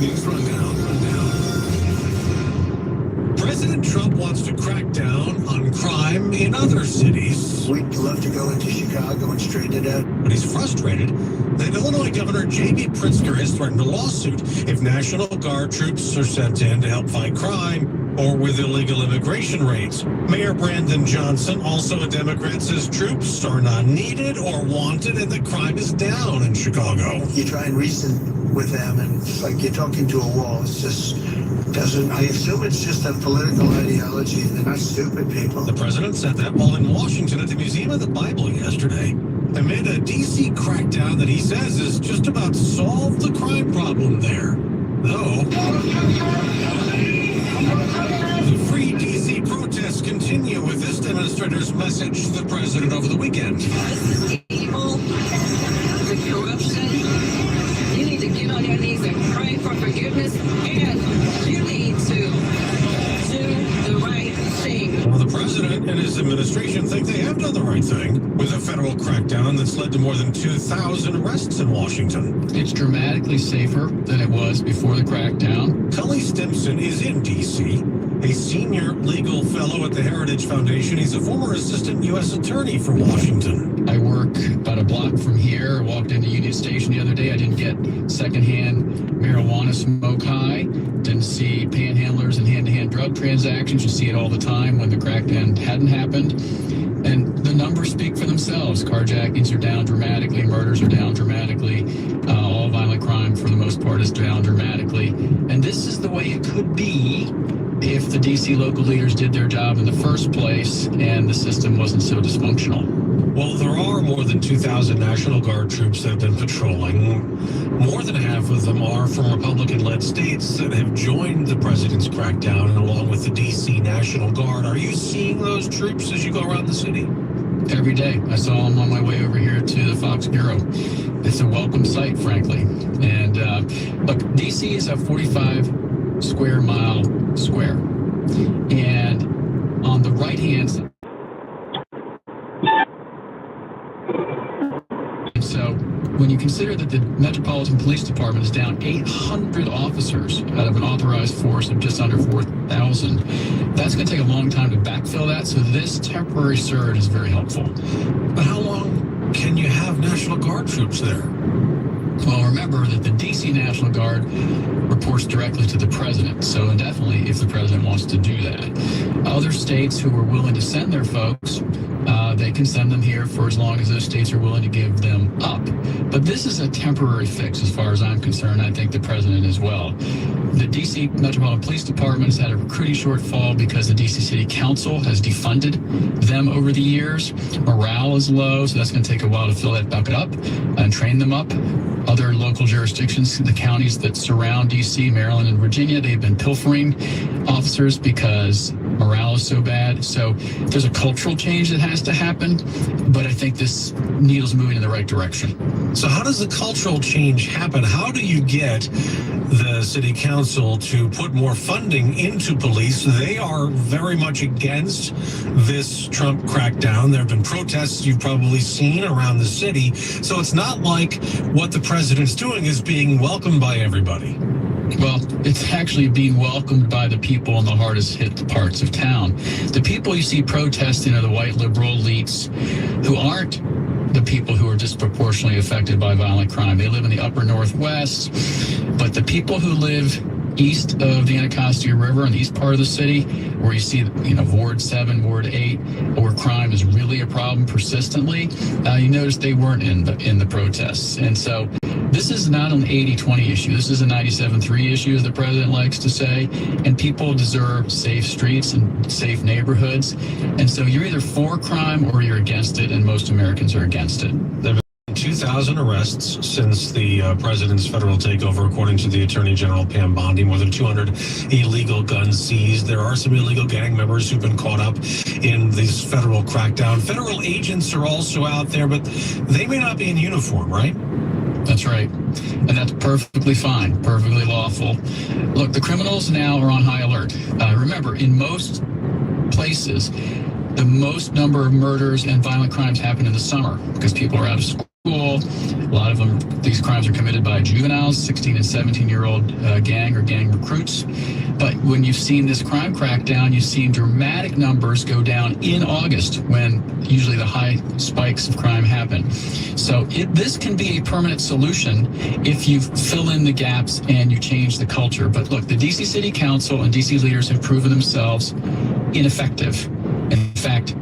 News Rundown. President Trump wants to crack down on crime in other cities. We'd love to go into Chicago and straighten it out. But he's frustrated that Illinois Governor J.B. Pritzker has threatened a lawsuit if National Guard troops are sent in to help fight crime or with illegal immigration raids. Mayor Brandon Johnson, also a Democrat, says troops are not needed or wanted and that crime is down in Chicago. You try and reason with them and it's like you're talking to a wall. It's just doesn't, I assume it's just a political ideology. They're not stupid people. The president said that while in Washington at the Museum of the Bible yesterday, amid a D.C. crackdown that he says is just about solved the crime problem there. Though, the Free D.C. protests continue with this demonstrator's message to the president over the weekend. This is evil, the corruption. You need to get on your knees and pray for forgiveness, and you need to do the right thing. Well, the president and his administration think they have done the right thing with a federal crackdown that's led to more than 2,000 arrests in Washington. It's dramatically safer than it was before the crackdown. Cully Stimson is in D.C., a senior legal fellow at the Heritage Foundation. He's a former assistant U.S. attorney for Washington. I work about a block from here. I walked into Union Station the other day. I didn't get secondhand marijuana smoke high. Didn't see panhandlers and hand-to-hand drug transactions. You see it all the time when the crackdown hadn't happened. And the numbers speak for themselves. Carjackings are down dramatically. Murders are down dramatically. All violent crime, for the most part, is down dramatically. And this is the way it could be if the D.C. local leaders did their job in the first place and the system wasn't so dysfunctional. Well, there are more than 2,000 National Guard troops that have been patrolling. More than half of them are from Republican-led states that have joined the president's crackdown, along with the D.C. National Guard. Are you seeing those troops as you go around the city? Every day. I saw them on my way over here to the Fox Bureau. It's a welcome sight, frankly. And look, D.C. is a 45 square mile square. And on the right hand side, so when you consider that the Metropolitan Police Department is down 800 officers out of an authorized force of just under 4,000, that's going to take a long time to backfill that. So this temporary surge is very helpful. But how long can you have National Guard troops there? Well, remember that the D.C. National Guard reports directly to the president, so indefinitely if the president wants to do that. Other states who are willing to send their folks, they can send them here for as long as those states are willing to give them up. But this is a temporary fix as far as I'm concerned. I think the president as well. The D.C. Metropolitan Police Department has had a recruiting shortfall because the D.C. City Council has defunded them over the years. Morale is low, so that's going to take a while to fill that bucket up and train them up. Other local jurisdictions, the counties that surround D.C., Maryland, and Virginia, they've been pilfering officers because morale is so bad. So there's a cultural change that has to happen, but I think this needle's moving in the right direction. So how does the cultural change happen? How do you get the city council to put more funding into police? They are very much against this Trump crackdown. There have been protests you've probably seen around the city. So it's not like what the president's doing is being welcomed by everybody. Well, it's actually being welcomed by the people in the hardest hit parts of town. The people you see protesting are the white liberal elites who aren't the people who are disproportionately affected by violent crime. They live in the upper Northwest, but the people who live east of the Anacostia River in the east part of the city, where you see, Ward 7, Ward 8, where crime is really a problem persistently, you notice they weren't in the protests. And so this is not an 80-20 issue. This is a 97-3 issue, as the president likes to say, and people deserve safe streets and safe neighborhoods. And so you're either for crime or you're against it, and most Americans are against it. 2,000 arrests since the president's federal takeover, according to the Attorney General Pam Bondi. More than 200 illegal guns seized. There are some illegal gang members who've been caught up in this federal crackdown. Federal agents are also out there, but they may not be in uniform, right? That's right. And that's perfectly fine, perfectly lawful. Look, the criminals now are on high alert. Remember, in most places, the most number of murders and violent crimes happen in the summer because people are out of school. A lot of them, these crimes are committed by juveniles, 16 and 17-year-old gang or gang recruits. But when you've seen this crime crackdown, you've seen dramatic numbers go down in August when usually the high spikes of crime happen. So this can be a permanent solution if you fill in the gaps and you change the culture. But look, the DC City Council and DC leaders have proven themselves ineffective. In fact,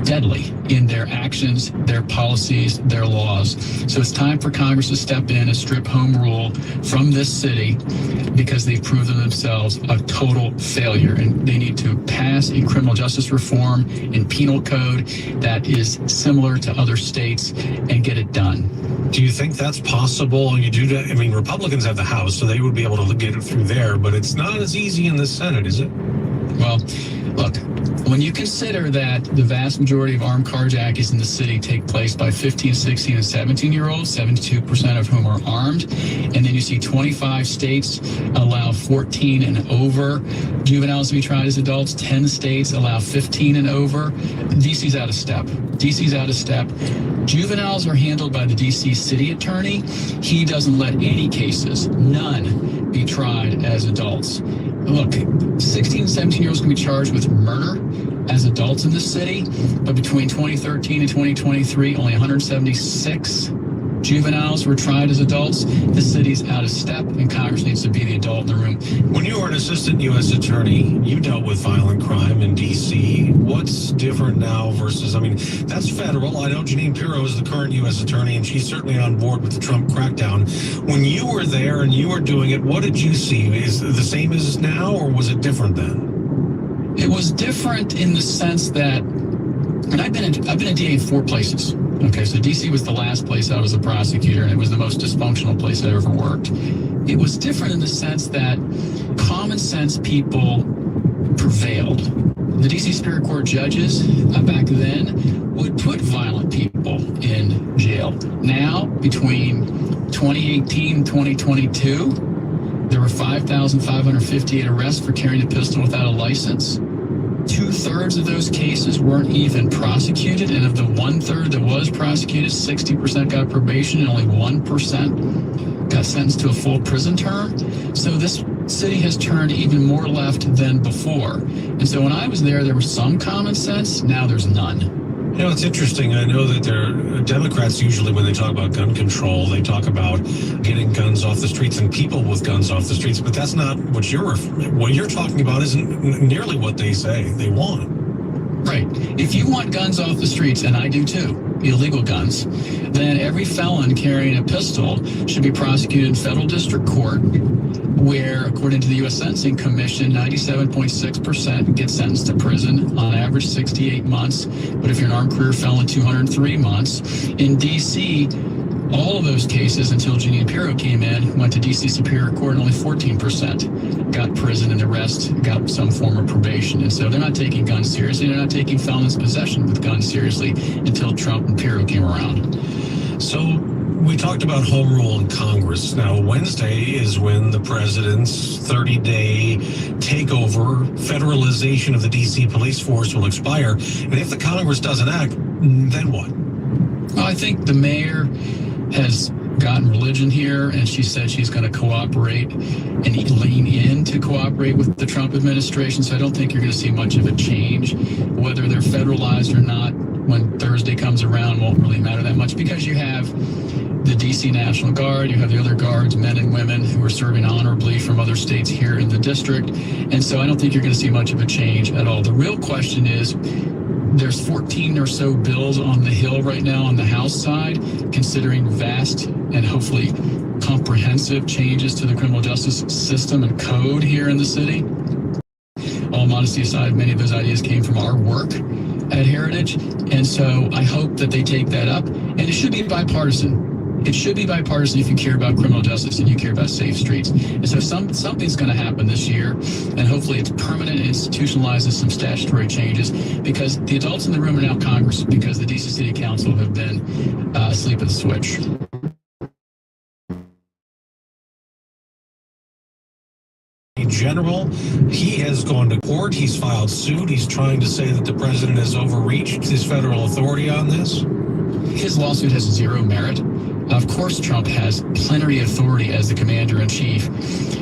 deadly in their actions, their policies, their laws. So it's time for Congress to step in and strip home rule from this city because they've proven themselves a total failure. And they need to pass a criminal justice reform and penal code that is similar to other states and get it done. Do you think that's possible? You do. I mean, Republicans have the House, so they would be able to get it through there, but it's not as easy in the Senate, is it? Well, look, when you consider that the vast majority of armed carjackings in the city take place by 15, 16, and 17-year-olds, 72% of whom are armed, and then you see 25 states allow 14 and over juveniles to be tried as adults, 10 states allow 15 and over, DC's out of step. DC's out of step. Juveniles are handled by the DC city attorney. He doesn't let any cases, none, be tried as adults. Look, 16 and 17-year-olds can be charged with murder as adults in the city, but between 2013 and 2023, only 176 juveniles were tried as adults. The city's out of step, and Congress needs to be the adult in the room. When you were an assistant U.S. attorney, you dealt with violent crime in D.C. What's different now versus, I mean, that's federal. I know Jeanine Pirro is the current U.S. attorney, and she's certainly on board with the Trump crackdown. When you were there and you were doing it, what did you see? Is it the same as now, or was it different then? It was different in the sense that, and I've been a DA in 4 places. Okay, so DC was the last place I was a prosecutor, and it was the most dysfunctional place I ever worked. It was different in the sense that common sense people prevailed. The DC Superior Court judges back then would put violent people in jail. Now, between 2018 and 2022, there were 5,558 arrests for carrying a pistol without a license. 2/3 of those cases weren't even prosecuted, and of the 1/3 that was prosecuted, 60% got probation and only 1% got sentenced to a full prison term. So this city has turned even more left than before. And so when I was there was some common sense. Now there's none. You know, it's interesting. I know that Democrats usually, when they talk about gun control, they talk about getting guns off the streets and people with guns off the streets. But that's not what you're talking about. Isn't nearly what they say they want. Right. If you want guns off the streets, and I do too, illegal guns, then every felon carrying a pistol should be prosecuted in federal district court, where, according to the U.S. Sentencing Commission, 97.6% get sentenced to prison, on average 68 months. But if you're an armed career felon, 203 months. In D.C., all of those cases, until Jeanine Pirro came in, went to D.C. Superior Court, and only 14% got prison, and the rest got some form of probation. And so they're not taking guns seriously. They're not taking felons' possession with guns seriously until Trump and Pirro came around. So we talked about home rule in Congress. Now, Wednesday is when the president's 30-day takeover, federalization of the D.C. police force will expire. And if the Congress doesn't act, then what? Well, I think the mayor has gotten religion here, and she said she's going to cooperate and lean in to cooperate with the Trump administration. So I don't think you're going to see much of a change. Whether they're federalized or not, when Thursday comes around, won't really matter that much, because you have the DC National Guard, you have the other guards, men and women, who are serving honorably from other states here in the district. And so I don't think you're going to see much of a change at all. The real question is, there's 14 or so bills on the Hill right now on the House side, considering vast and hopefully comprehensive changes to the criminal justice system and code here in the city. All modesty aside, many of those ideas came from our work at Heritage. And so I hope that they take that up. And it should be bipartisan. It should be bipartisan if you care about criminal justice and you care about safe streets. And so something's going to happen this year, and hopefully it's permanent and institutionalizes some statutory changes, because the adults in the room are now Congress, because the DC City Council have been asleep at the switch. General, he has gone to court. He's filed suit. He's trying to say that the president has overreached his federal authority on this. His lawsuit has zero merit. Of course, Trump has plenary authority as the commander-in-chief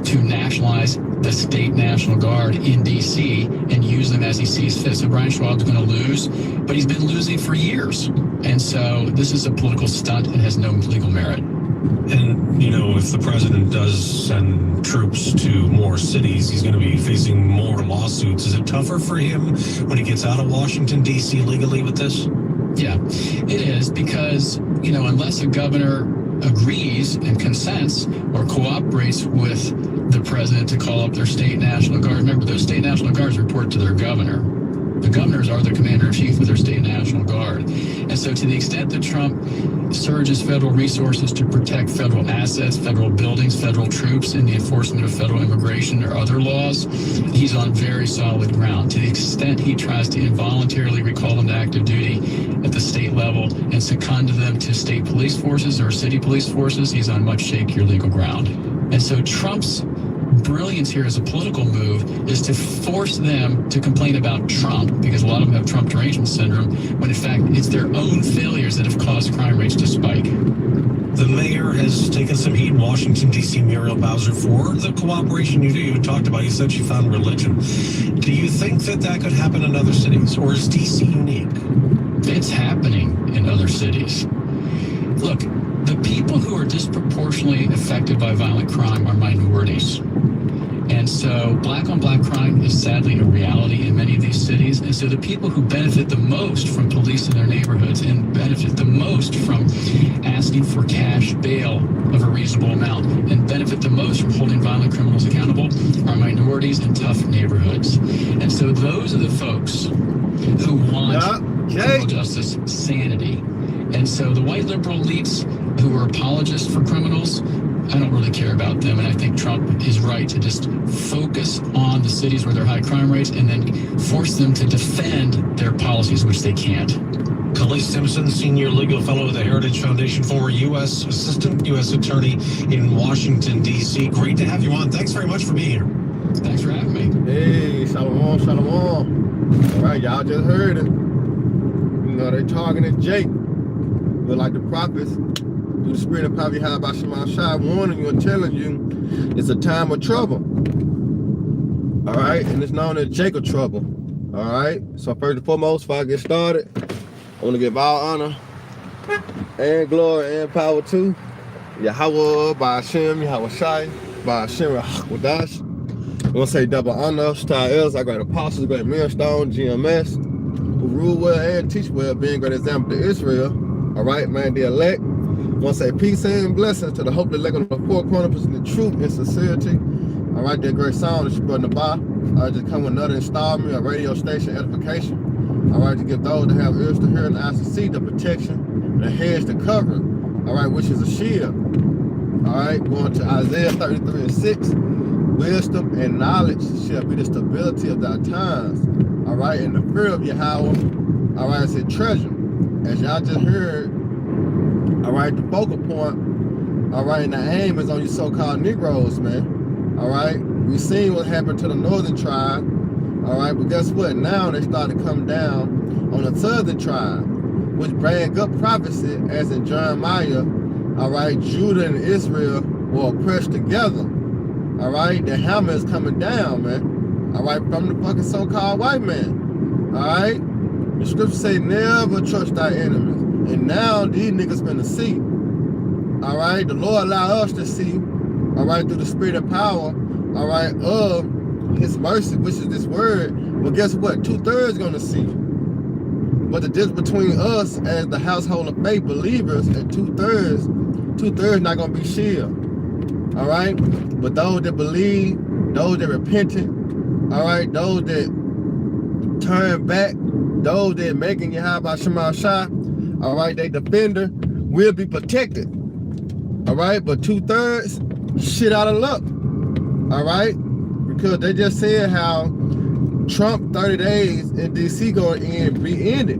to nationalize the state National Guard in D.C. and use them as he sees fit. So Brian Schwab's going to lose, but he's been losing for years. And so this is a political stunt and has no legal merit. And, you know, if the president does send troops to more cities, he's going to be facing more lawsuits. Is it tougher for him when he gets out of Washington, D.C. legally with this? Yeah, it is, because, you know, unless a governor agrees and consents or cooperates with the president to call up their state National Guard. Remember, those state National Guards report to their governor. The governors are the commander-in-chief of their state National Guard. And so to the extent that Trump surges federal resources to protect federal assets, federal buildings, federal troops, and the enforcement of federal immigration or other laws, he's on very solid ground. To the extent he tries to involuntarily recall them to active duty at the state level and second them to state police forces or city police forces, he's on much shakier legal ground. And so Trump's brilliance here as a political move is to force them to complain about Trump, because a lot of them have Trump derangement syndrome, when in fact it's their own failures that have caused crime rates to spike. The mayor has taken some heat in Washington, D.C., Muriel Bowser, for the cooperation you talked about. You said she found religion. Do you think that could happen in other cities, or is D.C. unique? It's happening in other cities. Look, the people who are disproportionately affected by violent crime are minorities. And so black on black crime is sadly a reality in many of these cities. And so the people who benefit the most from police in their neighborhoods and benefit the most from asking for cash bail of a reasonable amount and benefit the most from holding violent criminals accountable are minorities in tough neighborhoods. And so those are the folks who want criminal justice sanity. And so the white liberal elites who are apologists for criminals, I don't really care about them. And I think Trump is right to just focus on the cities where there are high crime rates and then force them to defend their policies, which they can't. Khalees Simpson, Senior Legal Fellow of the Heritage Foundation, former U.S. Assistant U.S. Attorney in Washington, D.C. Great to have you on. Thanks very much for being here. Thanks for having me. Hey, shalom, shalom. All right, y'all just heard it. You know, they targeting Jake. But like the prophets, through the spirit of power, how about Shema Shai, warning you and telling you it's a time of trouble. All right, and it's known as Jacob trouble. All right, so first and foremost, before I get started, I want to give all honor and glory and power to Yahweh, by Hashem, Yahweh Shai, by Hashem, Wadash. I want to say double honor to our elders, our great apostles, great millstone, GMS, who rule well and teach well, being great example to Israel. All right, man, the elect. I want to say peace and blessings to the hope that elect on the four corners in the truth and sincerity. All right, that great song, this is Brother Naba. I just come with another installment, a radio station edification. All right, to give those that have ears to hear and eyes to see the protection, the heads to cover. All right, which is a shield. All right, going to Isaiah 33:6. Wisdom and knowledge shall be the stability of thy times. All right, and the fear of Yahweh. All right, it's a treasure. As y'all just heard, all right, the focal point, all right, and the aim is on you so-called Negroes, man. All right, we seen what happened to the northern tribe. All right, but guess what? Now they started to come down on the southern tribe, which bring up prophecy, as in Jeremiah. All right, Judah and Israel were oppressed together. All right, the hammer is coming down, man. All right, from the fucking so-called white man. All right. The scripture say never trust thy enemies. And now these niggas finna see. All right, the Lord allow us to see, all right, through the spirit of power, all right, of his mercy, which is this word. Well, guess what? 2/3 gonna see. But the difference between us as the household of faith believers and 2/3 not gonna be shield. All right? But those that believe, those that repented, all right, those that turn back, those that making Yahweh Shema Shai, all right, they defender will be protected. All right, but 2/3 shit out of luck. All right, because they just said how Trump 30 days in DC going to be ended.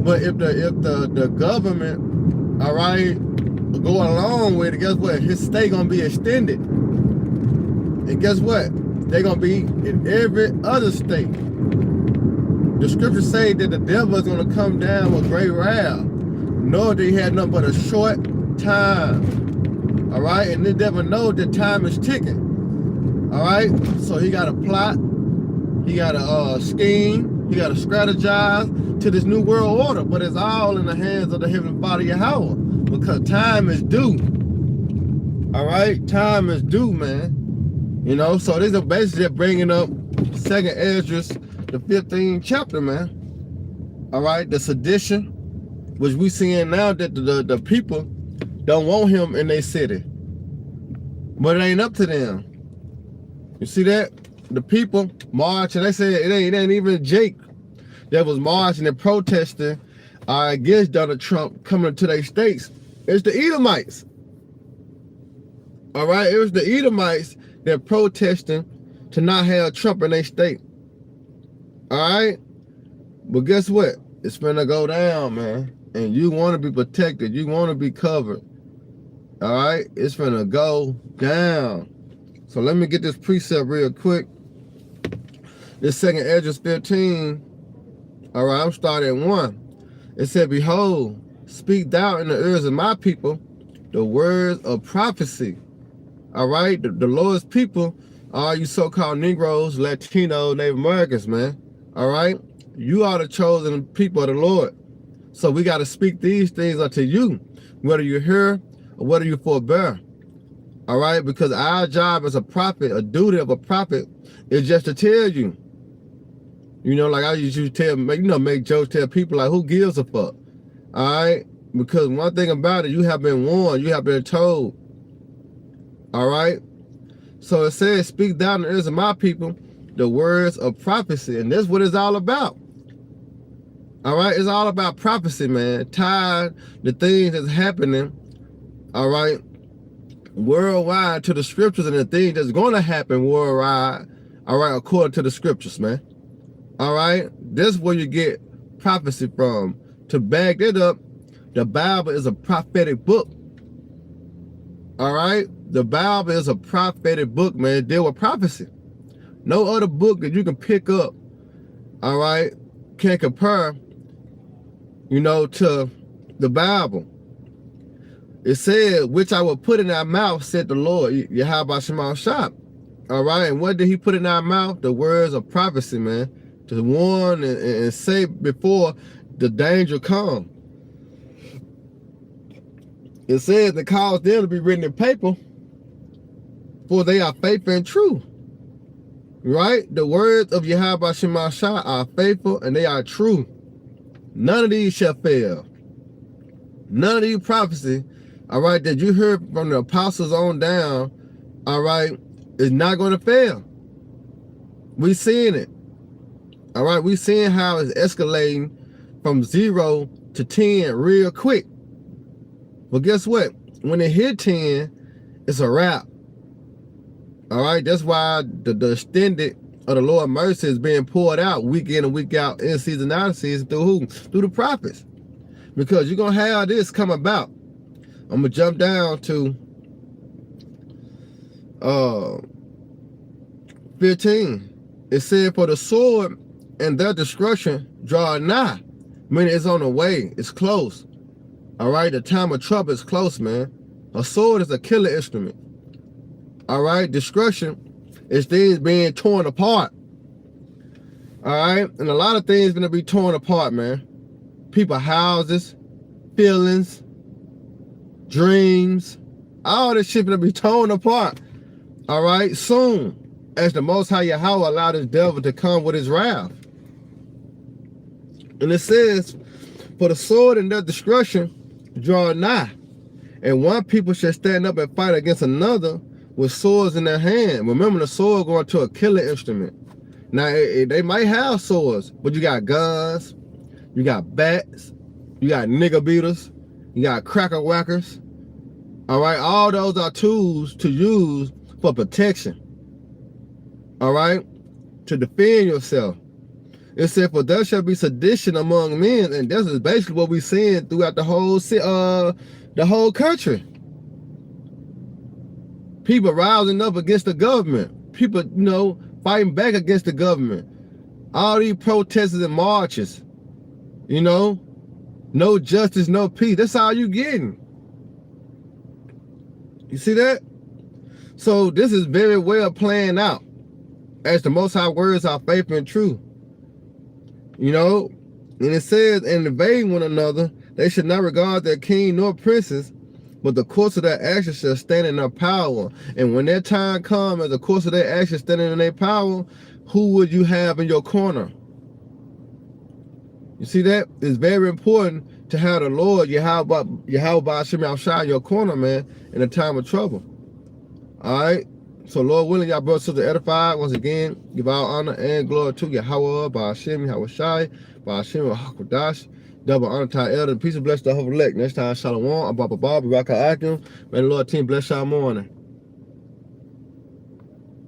But if the government, all right, go along with it, guess what? His stay gonna be extended. And guess what? They're gonna be in every other state. The scriptures say that the devil is going to come down with great wrath. Nor did he have nothing but a short time. All right, and the devil knows that time is ticking. All right, so he got to plot, he got to scheme, he got to strategize to this new world order, but it's all in the hands of the Heavenly Father Yahweh, because time is due. All right, time is due, man. You know, so this is basically bringing up 2nd Ezra, the 15th chapter, man. All right, the sedition, which we seeing now that the people don't want him in their city, but it ain't up to them. You see that? The people marching, they said it ain't even Jake that was marching and protesting against Donald Trump coming to their states. It's the Edomites. All right, it was the Edomites that protesting to not have Trump in their state. All right, but guess what? It's finna go down, man. And you want to be protected. You want to be covered. All right, it's finna go down. So let me get this precept real quick. This 2nd Ezra 15. All right, I'm starting at 1. It said, behold, speak thou in the ears of my people the words of prophecy. All right, the Lord's people are you so-called Negroes, Latino, Native Americans, man. All right, you are the chosen people of the Lord. So we got to speak these things unto you, whether you hear or whether you forbear. All right, because our job as a prophet, a duty of a prophet, is just to tell you. You know, like I usually tell, make jokes, tell people like, who gives a fuck? All right, because one thing about it, you have been warned, you have been told. All right, so it says, speak down the ears of my people the words of prophecy, and that's what it's all about. All right, it's all about prophecy, man. Tied the things that's happening, all right, worldwide to the scriptures and the things that's going to happen worldwide, all right, according to the scriptures, man. All right, this is where you get prophecy from. To back it up, the Bible is a prophetic book. All right, the Bible is a prophetic book, man. It deal with prophecy. No other book that you can pick up, all right, can compare, you know, to the Bible. It said, which I will put in our mouth, said the Lord, Yahweh Shema Shah. All right, and what did he put in our mouth? The words of prophecy, man, to warn and say before the danger come. It says to cause them to be written in paper, for they are faithful and true. Right? The words of Yahweh Shema Shah are faithful and they are true. None of these shall fail. None of these prophecies, all right, that you heard from the apostles on down, all right, is not going to fail. We seeing it. All right, we seeing how it's escalating from 0 to 10 real quick. But guess what? When it hit 10, it's a wrap. All right, that's why the extended of the Lord mercy is being poured out week in and week out, in season, out of season, through who? Through the prophets. Because you're going to have this come about. I'm going to jump down to 15. It said, for the sword and their destruction draw nigh. Meaning it's on the way. It's close. All right, the time of trouble is close, man. A sword is a killer instrument. All right, destruction is things being torn apart. All right, and a lot of things gonna be torn apart, man. People, houses, feelings, dreams, all this shit gonna be torn apart. All right, soon, as the Most High Yahweh allowed his devil to come with his wrath. And it says, for the sword and their destruction draw nigh, and one people shall stand up and fight against another with swords in their hand. Remember, the sword going to a killer instrument. Now, they might have swords, but you got guns, you got bats, you got nigger beaters, you got cracker whackers. All right, all those are tools to use for protection. All right, to defend yourself. It said, for there shall be sedition among men, and this is basically what we're seeing throughout the whole country. People rising up against the government. People, you know, fighting back against the government. All these protests and marches, you know, no justice, no peace. That's all you getting. You see that? So this is very well planned out. As the Most High words are faithful and true. You know? And it says, and invading one another, they should not regard their king nor princes, but the course of their actions shall stand in their power. And when their time comes, as the course of their actions standing in their power, who would you have in your corner? You see that? It's very important to have the Lord, Yahweh Hashem Yahushua in your corner, man, in a time of trouble. All right? So, Lord willing, y'all brothers and sisters edified. Once again, give all honor and glory to Yahweh, by Hashem Yahushua, by Hashem HaKadosh. Double honor to our elder. Peace and bless the whole elect. Next time, Shalom. Abba Baba, Baraka Akim. May the Lord team bless y'all morning.